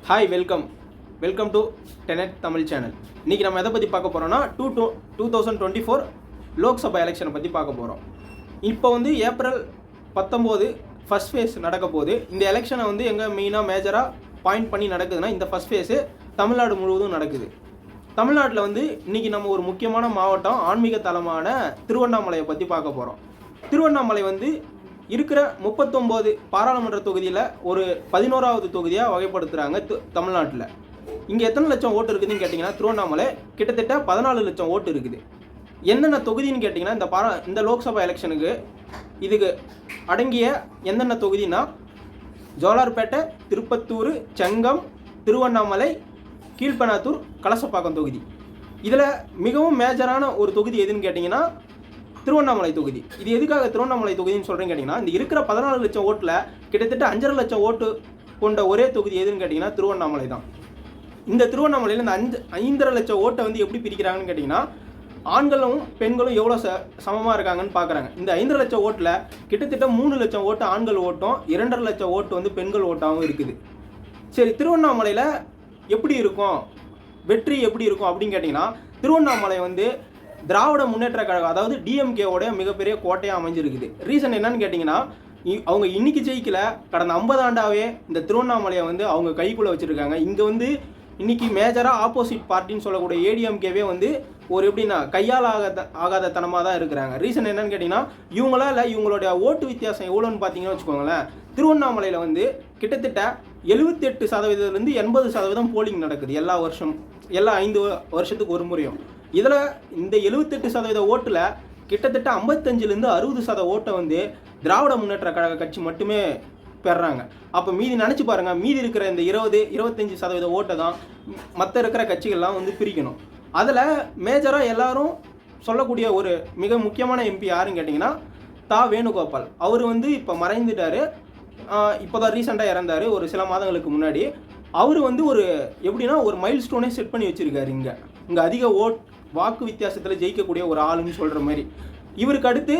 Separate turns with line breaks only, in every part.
Hi welcome to Tenet Tamil channel. இன்றைக்கி நம்ம எதை பற்றி பார்க்க போகிறோம்னா 2024 லோக்சபா எலெக்ஷனை பற்றி பார்க்க போகிறோம். இப்போ வந்து ஏப்ரல் 19 ஃபஸ்ட் ஃபேஸ் நடக்க போகுது. இந்த எலெக்ஷனை வந்து எங்கே மெயினாக மேஜராக பாயிண்ட் பண்ணி நடக்குதுன்னா இந்த ஃபஸ்ட் ஃபேஸு தமிழ்நாடு முழுவதும் நடக்குது. தமிழ்நாட்டில் வந்து இன்றைக்கி நம்ம ஒரு முக்கியமான மாவட்டம் ஆன்மீக தலமான திருவண்ணாமலையை பற்றி பார்க்க போகிறோம். திருவண்ணாமலை வந்து இருக்கிற 39 பாராளுமன்ற தொகுதியில் ஒரு 11வது தொகுதியாக வகைப்படுத்துகிறாங்க தமிழ்நாட்டில். இங்கே எத்தனை லட்சம் ஓட்டு இருக்குதுன்னு கேட்டிங்கன்னா திருவண்ணாமலை கிட்டத்தட்ட 14 லட்சம் ஓட்டு இருக்குது. என்னென்ன தொகுதின்னு கேட்டிங்கன்னா இந்த லோக்சபா எலெக்ஷனுக்கு இதுக்கு அடங்கிய என்னென்ன தொகுதினா ஜோலார்பேட்டை, திருப்பத்தூர், செங்கம், திருவண்ணாமலை, கீழ்பெனாத்தூர், கலசப்பாக்கம் தொகுதி. இதில் மிகவும் மேஜரான ஒரு தொகுதி எதுன்னு கேட்டிங்கன்னா திருவண்ணாமலை தொகுதி. இது எதுக்காக திருவண்ணாமலை தொகுதின்னு சொல்கிறேன்னு கேட்டிங்கன்னா இந்த இருக்கிற 14 லட்சம் ஓட்டில் கிட்டத்தட்ட 5.5 லட்சம் ஓட்டு கொண்ட ஒரே தொகுதி எதுன்னு கேட்டிங்கன்னா திருவண்ணாமலை தான். இந்த திருவண்ணாமலையில் இந்த 5.5 லட்சம் ஓட்டை வந்து எப்படி பிரிக்கிறாங்கன்னு கேட்டிங்கன்னா ஆண்களும் பெண்களும் எவ்வளோ சமமாக இருக்காங்கன்னு பார்க்குறாங்க. இந்த 5.5 லட்சம் ஓட்டில் கிட்டத்தட்ட 3 லட்சம் ஓட்டு ஆண்கள் ஓட்டும், 2.5 லட்சம் ஓட்டு வந்து பெண்கள் ஓட்டாகவும் இருக்குது. சரி, திருவண்ணாமலையில் எப்படி இருக்கும், வெற்றி எப்படி இருக்கும் அப்படின்னு கேட்டிங்கன்னா திருவண்ணாமலை வந்து திராவிட முன்னேற்ற கழகம் அதாவது டிஎம்கேவோட மிகப்பெரிய கோட்டையாக அமைஞ்சிருக்குது. ரீசன் என்னன்னு கேட்டிங்கன்னா அவங்க இன்னைக்கு ஜெயிக்கல, கடந்த 50 ஆண்டாவே இந்த திருவண்ணாமலையை வந்து அவங்க கைக்குள்ளே வச்சுருக்காங்க. இங்கே வந்து இன்னைக்கு மேஜராக ஆப்போசிட் பார்ட்டின்னு சொல்லக்கூடிய ஏடிஎம்கேவே வந்து ஒரு எப்படின்னா கையால் ஆகாத தனமாக தான் இருக்கிறாங்க. ரீசன் என்னன்னு கேட்டிங்கன்னா இவங்களால இவங்களுடைய ஓட்டு வித்தியாசம் எவ்வளோன்னு பார்த்தீங்கன்னு வச்சுக்கோங்களேன். திருவண்ணாமலையில் வந்து கிட்டத்தட்ட 78% 80% போலிங் நடக்குது எல்லா வருஷம், எல்லா 5 வருஷத்துக்கு ஒரு முறையும். இதில் இந்த 78% ஓட்டில் கிட்டத்தட்ட 55% ஓட்டை வந்து திராவிட முன்னேற்ற கழக கட்சி மட்டுமே பெறாங்க. அப்போ மீதி நினச்சி பாருங்கள், மீதி இருக்கிற இந்த 20-25% ஓட்டை தான் மற்ற இருக்கிற கட்சிகள்லாம் வந்து பிரிக்கணும். அதில் மேஜராக எல்லாரும் சொல்லக்கூடிய ஒரு மிக முக்கியமான எம்பி யாருன்னு கேட்டிங்கன்னா வேணுகோபால். அவர் வந்து இப்போ மறைந்துட்டார், இப்போ தான் ரீசெண்டாக இறந்தார் ஒரு சில மாதங்களுக்கு முன்னாடி. அவர் வந்து ஒரு எப்படின்னா ஒரு மைல் ஸ்டோனே செட் பண்ணி வச்சுருக்காரு. இங்கே அதிக வாக்கு வித்தியாசத்தில் ஜெயிக்கக்கூடிய ஒரு ஆளுன்னு சொல்கிற மாதிரி. இவருக்கு அடுத்து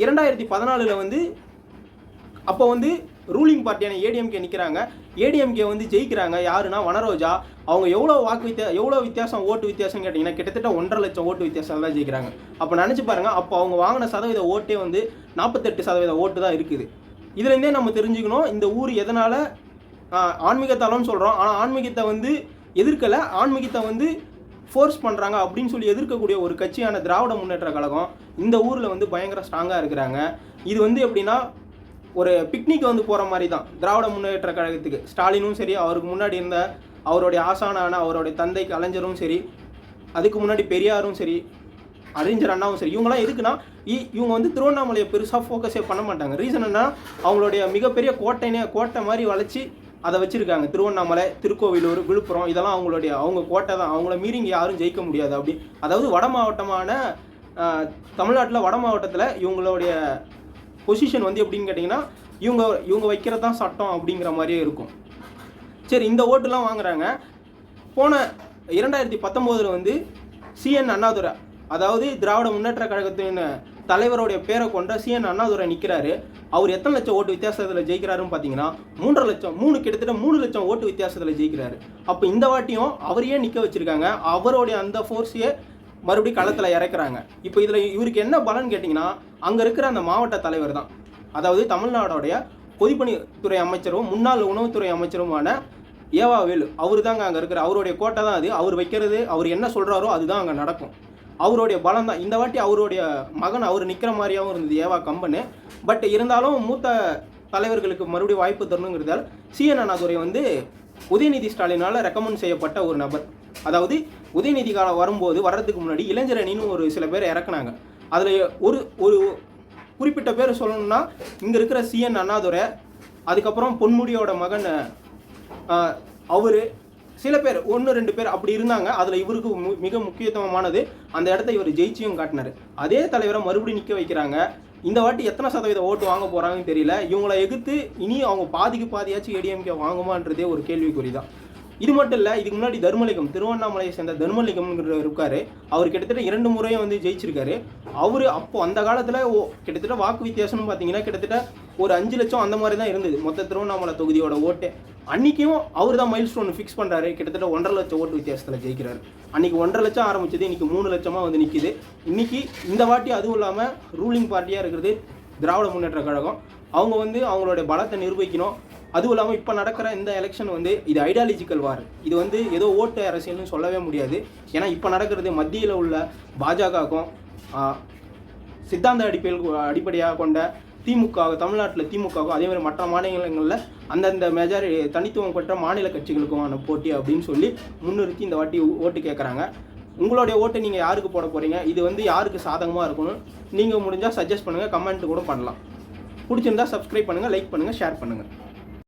2014 வந்து அப்போ வந்து ரூலிங் பார்ட்டியான ஏடிஎம்கே நிற்கிறாங்க. ஏடிஎம்கே வந்து ஜெயிக்கிறாங்க. யாருன்னா வனரோஜா. அவங்க எவ்வளோ வித்தியாசம் ஓட்டு வித்தியாசம் கேட்டிங்கன்னா கிட்டத்தட்ட 1.5 லட்சம் ஓட்டு வித்தியாசம் தான் ஜெயிக்கிறாங்க. அப்போ நினச்சி பாருங்கள், அப்போ அவங்க வாங்கின சதவீத ஓட்டே வந்து 48% ஓட்டு தான் இருக்குது. இதுலேருந்தே நம்ம தெரிஞ்சுக்கணும் இந்த ஊர் எதனால் ஆன்மீக தலம்னு சொல்கிறோம், ஆனால் ஆன்மீகத்தை வந்து எதிர்க்கலை, ஆன்மீகத்தை வந்து ஃபோர்ஸ் பண்ணுறாங்க அப்படின்னு சொல்லி எதிர்க்கக்கூடிய ஒரு கட்சியான திராவிட முன்னேற்ற கழகம் இந்த ஊரில் வந்து பயங்கர ஸ்ட்ராங்காக இருக்கிறாங்க. இது வந்து எப்படின்னா ஒரு பிக்னிக் வந்து போகிற மாதிரி தான் திராவிட முன்னேற்ற கழகத்துக்கு. ஸ்டாலினும் சரி, அவருக்கு முன்னாடி இருந்த அவருடைய ஆசானான அவருடைய தந்தை கலைஞரும் சரி, அதுக்கு முன்னாடி பெரியாரும் சரி, அறிஞர் அண்ணாவும் சரி, இவங்களாம் எதுக்குன்னா இவங்க வந்து திருவண்ணாமலையை பெருசாக ஃபோக்கஸே பண்ண மாட்டாங்க. ரீசன் என்ன, அவங்களுடைய மிகப்பெரிய கோட்டை மாதிரி வளைச்சி அதை வச்சுருக்காங்க. திருவண்ணாமலை, திருக்கோவிலூர், விழுப்புரம் இதெல்லாம் அவங்க கோட்டை தான். அவங்கள மீறி இங்கே யாரும் ஜெயிக்க முடியாது. அப்படி அதாவது வட மாவட்டமான தமிழ்நாட்டில் வட மாவட்டத்தில் இவங்களுடைய பொசிஷன் வந்து எப்படின்னு கேட்டிங்கன்னா இவங்க வைக்கிறது தான் சட்டம் அப்படிங்கிற மாதிரியே இருக்கும். சரி, இந்த ஓட்டுலாம் வாங்குறாங்க. போன 2019 வந்து சிஎன் அண்ணாதுரை, அதாவது திராவிட முன்னேற்ற கழகத்தின் தலைவருடைய பேரை கொண்ட சிஎன் அண்ணாதுரை நிற்கிறாரு. அவர் எத்தனை லட்சம் ஓட்டு வித்தியாசத்தில் ஜெயிக்கிறாருன்னு பார்த்தீங்கன்னா 3.5 லட்சம், கிட்டத்தட்ட 3 லட்சம் ஓட்டு வித்தியாசத்தில் ஜெயிக்கிறாரு. அப்போ இந்த வாட்டியும் அவரையே நிற்க வச்சுருக்காங்க. அவருடைய அந்த ஃபோர்ஸையே மறுபடியும் களத்தில் இறக்குறாங்க. இப்போ இதில் இவருக்கு என்ன பலன்னு கேட்டிங்கன்னா அங்கே இருக்கிற அந்த மாவட்ட தலைவர் தான், அதாவது தமிழ்நாடுடைய பொதுப்பணித்துறை அமைச்சரும் முன்னாள் உணவுத்துறை அமைச்சருமான ஏவா வேலு. அவர் தாங்க அங்கே இருக்கிற, அவருடைய கோட்டை தான் அது. அவர் வைக்கிறது, அவர் என்ன சொல்கிறாரோ அதுதான் அங்கே நடக்கும். அவருடைய பலம் தான். இந்த வாட்டி அவருடைய மகன் அவர் நிற்கிற மாதிரியாகவும் இருந்தது ஏவா கம்பனு. பட் இருந்தாலும் மூத்த தலைவர்களுக்கு மறுபடியும் வாய்ப்பு தரணுங்கிறதால் சிஎன் அண்ணாதுரை வந்து உதயநிதி ஸ்டாலினால் ரெக்கமெண்ட் செய்யப்பட்ட ஒரு நபர். அதாவது உதயநிதி காலம் வர்றதுக்கு முன்னாடி இளைஞரணின்னு ஒரு சில பேர் இறக்குனாங்க. அதில் ஒரு குறிப்பிட்ட பேர் சொல்லணும்னா இங்கே இருக்கிற சிஎன் அண்ணாதுரை, அதுக்கப்புறம் பொன்முடியோட மகன் அவர், சில பேர் 1-2 பேர் அப்படி இருந்தாங்க. அதில் இவருக்கு மிக முக்கியத்துவமானது அந்த இடத்த இவர் ஜெயிச்சியும் காட்டினார். அதே தலைவரை மறுபடியும் நிற்க வைக்கிறாங்க. இந்த வாட்டி எத்தனை சதவீத ஓட்டு வாங்க போகிறாங்கன்னு தெரியல. இவங்களை எதிர்த்து இனி அவங்க பாதியாச்சும் ஏடிஎம்கே வாங்குமான்றதே ஒரு கேள்விக்குறி தான். இது மட்டும் இல்லை, இதுக்கு முன்னாடி தர்மலிங்கம், திருவண்ணாமலையை சேர்ந்த தர்மலிங்கம்ங்கிற இருக்காரு. அவர் கிட்டத்தட்ட 2 முறையும் வந்து ஜெயிச்சிருக்காரு. அவர் அப்போ அந்த காலத்தில் கிட்டத்தட்ட வாக்கு வித்தியாசம்னு பார்த்தீங்கன்னா கிட்டத்தட்ட ஒரு 5 லட்சம் அந்த மாதிரி தான் இருந்தது மொத்த திருவண்ணாமலை தொகுதியோட ஓட்டே. அன்றைக்கும் அவர் தான் மைல் ஸ்டோன் ஃபிக்ஸ் பண்ணுறாரு. கிட்டத்தட்ட 1.5 லட்சம் ஓட்டு வித்தியாசத்தில் ஜெயிக்கிறார். அன்றைக்கி 1.5 லட்சம் ஆரம்பிச்சது, இன்றைக்கி 3 லட்சமாக வந்து நிற்கிது. இன்றைக்கி இந்த வாட்டி அதுவும் இல்லாமல் ரூலிங் பார்ட்டியாக இருக்கிறது திராவிட முன்னேற்ற கழகம். அவங்க வந்து அவங்களுடைய பலத்தை நிரூபிக்கணும். அதுவும் இல்லாமல் இப்போ நடக்கிற இந்த எலெக்ஷன் வந்து இது ஐடியாலஜிக்கல் வார். இது வந்து ஏதோ ஓட்டு அரசியல்னு சொல்லவே முடியாது. ஏன்னா இப்போ நடக்கிறது மத்தியில் உள்ள பாஜகவுக்கும் சித்தாந்த அடிப்படையாக கொண்ட திமுக, தமிழ்நாட்டில் திமுகவுக்கும் அதே மாதிரி மற்ற மாநிலங்களில் அந்தந்த மெஜாரிட்டி தனித்துவம் பெற்ற மாநில கட்சிகளுக்குமான போட்டி அப்படின்னு சொல்லி முன்னிறுத்தி இந்த வாட்டி ஓட்டு கேட்குறாங்க. உங்களுடைய ஓட்டை நீங்கள் யாருக்கு போட போகிறீங்க, இது வந்து யாருக்கு சாதகமாக இருக்கணும், நீங்கள் முடிஞ்சால் சஜஸ்ட் பண்ணுங்கள், கமெண்ட் கூட பண்ணலாம். பிடிச்சிருந்தா சப்ஸ்கிரைப் பண்ணுங்கள், லைக் பண்ணுங்கள், ஷேர் பண்ணுங்கள்.